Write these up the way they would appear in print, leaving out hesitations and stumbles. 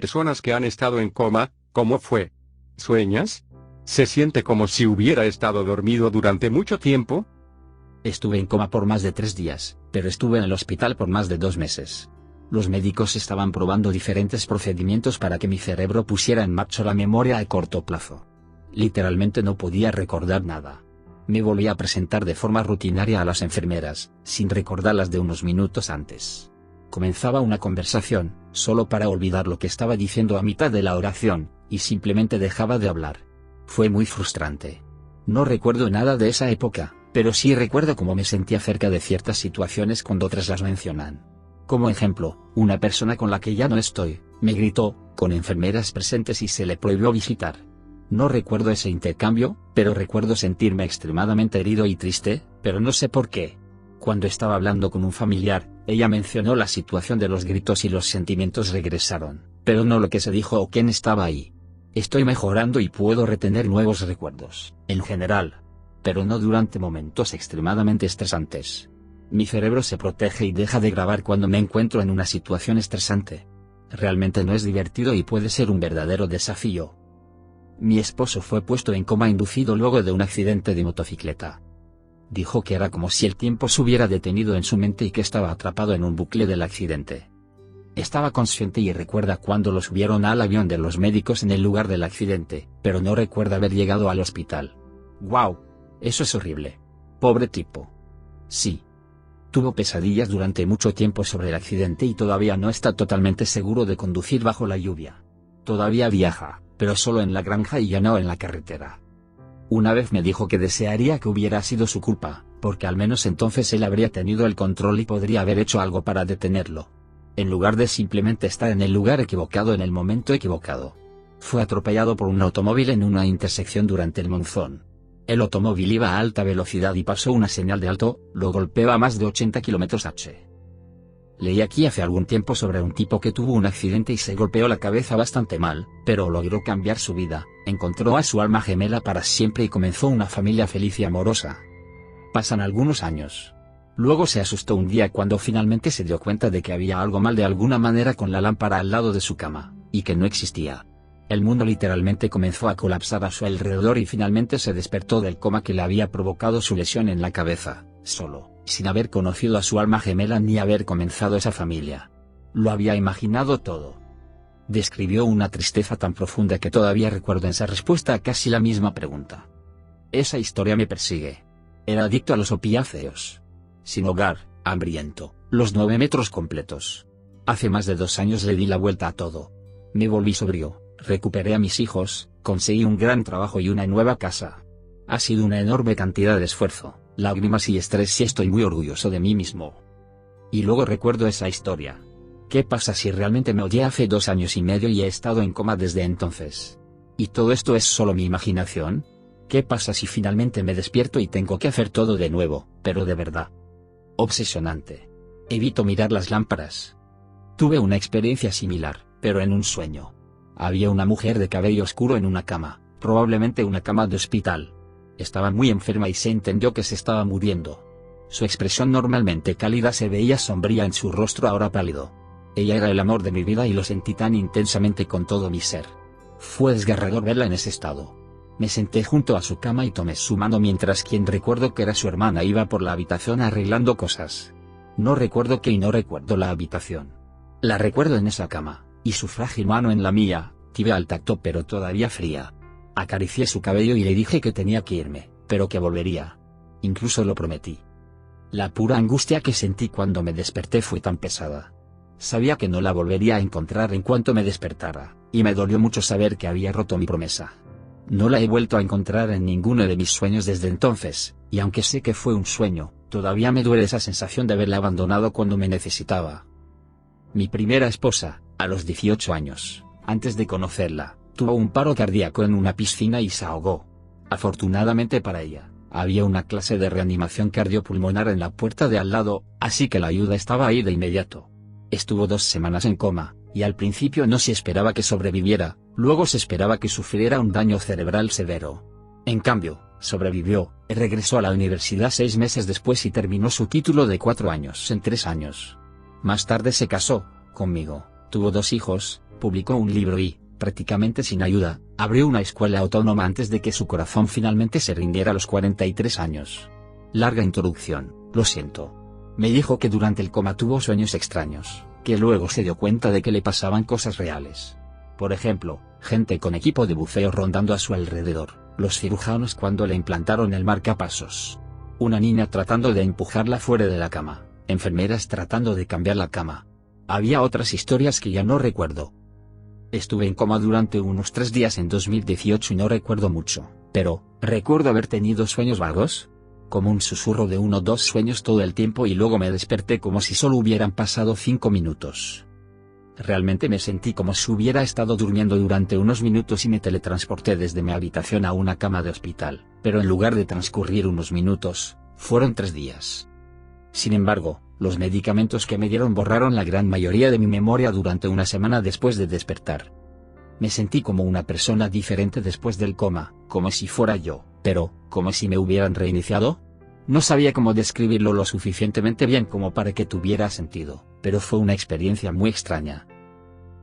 personas que han estado en coma, ¿cómo fue? ¿Sueñas? ¿Se siente como si hubiera estado dormido durante mucho tiempo? Estuve en coma por más de 3 días, pero estuve en el hospital por más de 2 meses. Los médicos estaban probando diferentes procedimientos para que mi cerebro pusiera en marcha la memoria a corto plazo. Literalmente no podía recordar nada. Me volví a presentar de forma rutinaria a las enfermeras, sin recordarlas de unos minutos antes. Comenzaba una conversación, solo para olvidar lo que estaba diciendo a mitad de la oración, y simplemente dejaba de hablar. Fue muy frustrante. No recuerdo nada de esa época, pero sí recuerdo cómo me sentía cerca de ciertas situaciones cuando otras las mencionan. Como ejemplo, una persona con la que ya no estoy, me gritó, con enfermeras presentes y se le prohibió visitar. No recuerdo ese intercambio, pero recuerdo sentirme extremadamente herido y triste, pero no sé por qué. Cuando estaba hablando con un familiar, ella mencionó la situación de los gritos y los sentimientos regresaron, pero no lo que se dijo o quién estaba ahí. Estoy mejorando y puedo retener nuevos recuerdos, en general, pero no durante momentos extremadamente estresantes. Mi cerebro se protege y deja de grabar cuando me encuentro en una situación estresante. Realmente no es divertido y puede ser un verdadero desafío. Mi esposo fue puesto en coma inducido luego de un accidente de motocicleta. Dijo que era como si el tiempo se hubiera detenido en su mente y que estaba atrapado en un bucle del accidente. Estaba consciente y recuerda cuando lo subieron al avión de los médicos en el lugar del accidente, pero no recuerda haber llegado al hospital. ¡Wow! Eso es horrible. Pobre tipo. Sí. Tuvo pesadillas durante mucho tiempo sobre el accidente y todavía no está totalmente seguro de conducir bajo la lluvia. Todavía viaja, pero solo en la granja y ya no en la carretera. Una vez me dijo que desearía que hubiera sido su culpa, porque al menos entonces él habría tenido el control y podría haber hecho algo para detenerlo. En lugar de simplemente estar en el lugar equivocado en el momento equivocado. Fue atropellado por un automóvil en una intersección durante el monzón. El automóvil iba a alta velocidad y pasó una señal de alto, lo golpeó a más de 80 km/h. Leí aquí hace algún tiempo sobre un tipo que tuvo un accidente y se golpeó la cabeza bastante mal, pero logró cambiar su vida, encontró a su alma gemela para siempre y comenzó una familia feliz y amorosa. Pasan algunos años. Luego se asustó un día cuando finalmente se dio cuenta de que había algo mal de alguna manera con la lámpara al lado de su cama, y que no existía. El mundo literalmente comenzó a colapsar a su alrededor y finalmente se despertó del coma que le había provocado su lesión en la cabeza, solo, sin haber conocido a su alma gemela ni haber comenzado esa familia. Lo había imaginado todo. Describió una tristeza tan profunda que todavía recuerdo esa respuesta a casi la misma pregunta. Esa historia me persigue. Era adicto a los opiáceos. Sin hogar, hambriento, los 9 metros completos. Hace más de 2 años le di la vuelta a todo. Me volví sobrio. Recuperé a mis hijos, conseguí un gran trabajo y una nueva casa. Ha sido una enorme cantidad de esfuerzo, lágrimas y estrés y estoy muy orgulloso de mí mismo. Y luego recuerdo esa historia. ¿Qué pasa si realmente me odié hace 2 años y medio y he estado en coma desde entonces? ¿Y todo esto es solo mi imaginación? ¿Qué pasa si finalmente me despierto y tengo que hacer todo de nuevo, pero de verdad? Obsesionante. Evito mirar las lámparas. Tuve una experiencia similar, pero en un sueño. Había una mujer de cabello oscuro en una cama, probablemente una cama de hospital. Estaba muy enferma y se entendió que se estaba muriendo. Su expresión normalmente cálida se veía sombría en su rostro ahora pálido. Ella era el amor de mi vida y lo sentí tan intensamente con todo mi ser. Fue desgarrador verla en ese estado. Me senté junto a su cama y tomé su mano mientras quien recuerdo que era su hermana iba por la habitación arreglando cosas. No recuerdo qué y no recuerdo la habitación. La recuerdo en esa cama. Y su frágil mano en la mía, tibia al tacto pero todavía fría. Acaricié su cabello y le dije que tenía que irme, pero que volvería. Incluso lo prometí. La pura angustia que sentí cuando me desperté fue tan pesada. Sabía que no la volvería a encontrar en cuanto me despertara, y me dolió mucho saber que había roto mi promesa. No la he vuelto a encontrar en ninguno de mis sueños desde entonces, y aunque sé que fue un sueño, todavía me duele esa sensación de haberla abandonado cuando me necesitaba. Mi primera esposa, a los 18 años, antes de conocerla, tuvo un paro cardíaco en una piscina y se ahogó. Afortunadamente para ella, había una clase de reanimación cardiopulmonar en la puerta de al lado, así que la ayuda estaba ahí de inmediato. Estuvo 2 semanas en coma, y al principio no se esperaba que sobreviviera, luego se esperaba que sufriera un daño cerebral severo. En cambio, sobrevivió, regresó a la universidad 6 meses después y terminó su título de 4 años en 3 años. Más tarde se casó conmigo, tuvo 2 hijos, Publicó un libro y, prácticamente sin ayuda, abrió una escuela autónoma antes de que su corazón finalmente se rindiera a los 43 años. Larga introducción, lo siento. Me dijo que durante el coma tuvo sueños extraños, que luego se dio cuenta de que le pasaban cosas reales. Por ejemplo, gente con equipo de buceo rondando a su alrededor, los cirujanos cuando le implantaron el marcapasos. Una niña tratando de empujarla fuera de la cama, enfermeras tratando de cambiar la cama. Había otras historias que ya no recuerdo. Estuve en coma durante unos 3 días en 2018 y no recuerdo mucho, pero, recuerdo haber tenido sueños vagos, como un susurro de 1 o 2 sueños todo el tiempo y luego me desperté como si solo hubieran pasado 5 minutos. Realmente me sentí como si hubiera estado durmiendo durante unos minutos y me teletransporté desde mi habitación a una cama de hospital, pero en lugar de transcurrir unos minutos, fueron 3 días. Sin embargo, los medicamentos que me dieron borraron la gran mayoría de mi memoria durante una semana después de despertar. Me sentí como una persona diferente después del coma, como si fuera yo, pero, como si me hubieran reiniciado. No sabía cómo describirlo lo suficientemente bien como para que tuviera sentido, pero fue una experiencia muy extraña.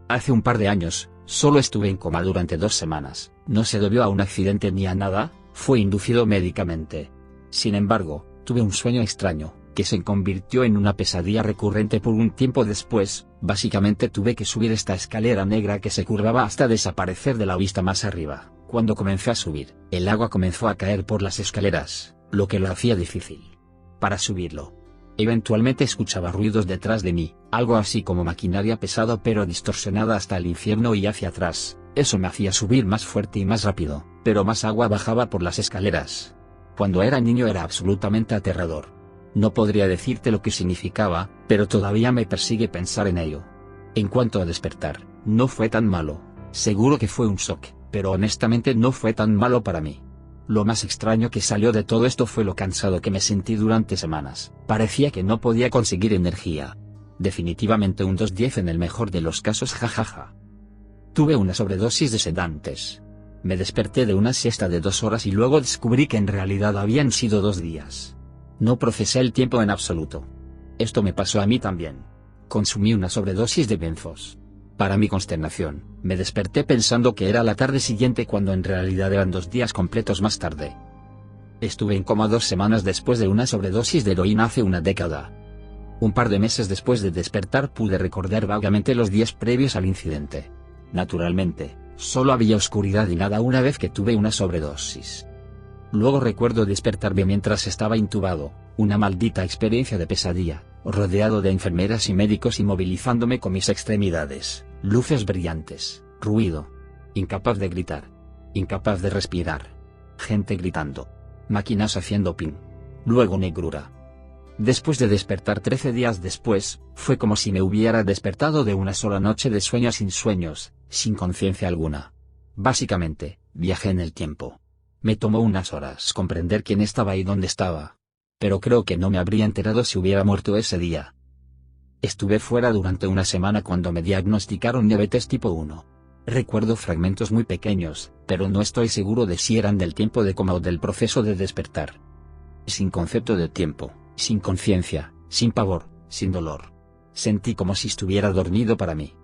Hace un par de años, solo estuve en coma durante 2 semanas, no se debió a un accidente ni a nada, fue inducido médicamente. Sin embargo, tuve un sueño extraño, que se convirtió en una pesadilla recurrente por un tiempo después. Básicamente tuve que subir esta escalera negra que se curvaba hasta desaparecer de la vista más arriba. Cuando comencé a subir, el agua comenzó a caer por las escaleras, lo que lo hacía difícil para subirlo. Eventualmente escuchaba ruidos detrás de mí, algo así como maquinaria pesada pero distorsionada hasta el infierno y hacia atrás. Eso me hacía subir más fuerte y más rápido, pero más agua bajaba por las escaleras. Cuando era niño era absolutamente aterrador. No podría decirte lo que significaba, pero todavía me persigue pensar en ello. En cuanto a despertar, no fue tan malo. Seguro que fue un shock, pero honestamente no fue tan malo para mí. Lo más extraño que salió de todo esto fue lo cansado que me sentí durante semanas. Parecía que no podía conseguir energía. Definitivamente un 2/10 en el mejor de los casos, jajaja. Tuve una sobredosis de sedantes. Me desperté de una siesta de 2 horas y luego descubrí que en realidad habían sido 2 días. No procesé el tiempo en absoluto. Esto me pasó a mí también. Consumí una sobredosis de benzos. Para mi consternación, me desperté pensando que era la tarde siguiente cuando en realidad eran 2 días completos más tarde. Estuve en coma 2 semanas después de una sobredosis de heroína hace una década. Un par de meses después de despertar pude recordar vagamente los días previos al incidente. Naturalmente, solo había oscuridad y nada una vez que tuve una sobredosis. Luego recuerdo despertarme mientras estaba intubado, una maldita experiencia de pesadilla, rodeado de enfermeras y médicos inmovilizándome con mis extremidades, luces brillantes, ruido. Incapaz de gritar. Incapaz de respirar. Gente gritando. Máquinas haciendo ping. Luego negrura. Después de despertar 13 días después, fue como si me hubiera despertado de una sola noche de sueño sin sueños, sin conciencia alguna. Básicamente, viajé en el tiempo. Me tomó unas horas comprender quién estaba y dónde estaba. Pero creo que no me habría enterado si hubiera muerto ese día. Estuve fuera durante una semana cuando me diagnosticaron diabetes tipo 1. Recuerdo fragmentos muy pequeños, pero no estoy seguro de si eran del tiempo de coma o del proceso de despertar. Sin concepto de tiempo, sin conciencia, sin pavor, sin dolor. Sentí como si estuviera dormido para mí.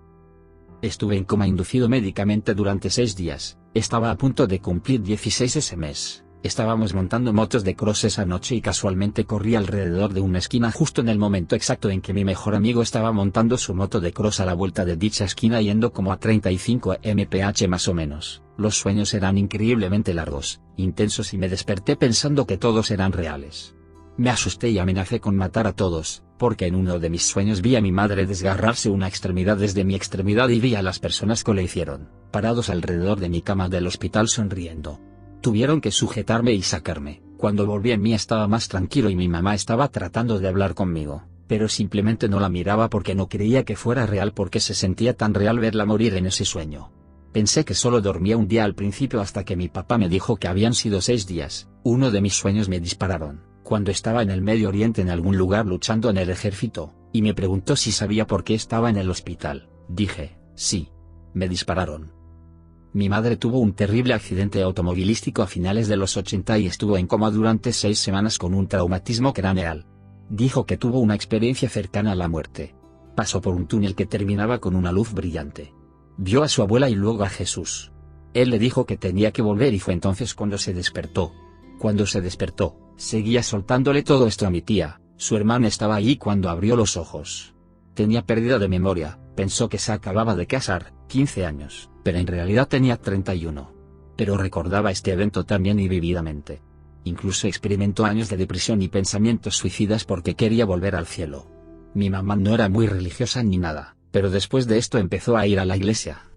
Estuve en coma inducido médicamente durante 6 días. Estaba a punto de cumplir 16 ese mes. Estábamos montando motos de cross esa noche y casualmente corrí alrededor de una esquina justo en el momento exacto en que mi mejor amigo estaba montando su moto de cross a la vuelta de dicha esquina yendo como a 35 mph más o menos. Los sueños eran increíblemente largos, intensos y me desperté pensando que todos eran reales. Me asusté y amenacé con matar a todos, porque en uno de mis sueños vi a mi madre desgarrarse una extremidad desde mi extremidad y vi a las personas que le hicieron, parados alrededor de mi cama del hospital sonriendo. Tuvieron que sujetarme y sacarme. Cuando volví en mí estaba más tranquilo y mi mamá estaba tratando de hablar conmigo, pero simplemente no la miraba porque no creía que fuera real porque se sentía tan real verla morir en ese sueño. Pensé que solo dormía un día al principio hasta que mi papá me dijo que habían sido 6 días. Uno de mis sueños me dispararon, cuando estaba en el Medio Oriente en algún lugar luchando en el ejército, y me preguntó si sabía por qué estaba en el hospital. Dije, sí. Me dispararon. Mi madre tuvo un terrible accidente automovilístico a finales de los 80 y estuvo en coma durante 6 semanas con un traumatismo craneal. Dijo que tuvo una experiencia cercana a la muerte. Pasó por un túnel que terminaba con una luz brillante. Vio a su abuela y luego a Jesús. Él le dijo que tenía que volver y fue entonces cuando se despertó. Cuando se despertó, seguía soltándole todo esto a mi tía. Su hermana estaba allí cuando abrió los ojos. Tenía pérdida de memoria, pensó que se acababa de casar, 15 años, pero en realidad tenía 31. Pero recordaba este evento también y vividamente. Incluso experimentó años de depresión y pensamientos suicidas porque quería volver al cielo. Mi mamá no era muy religiosa ni nada, pero después de esto empezó a ir a la iglesia.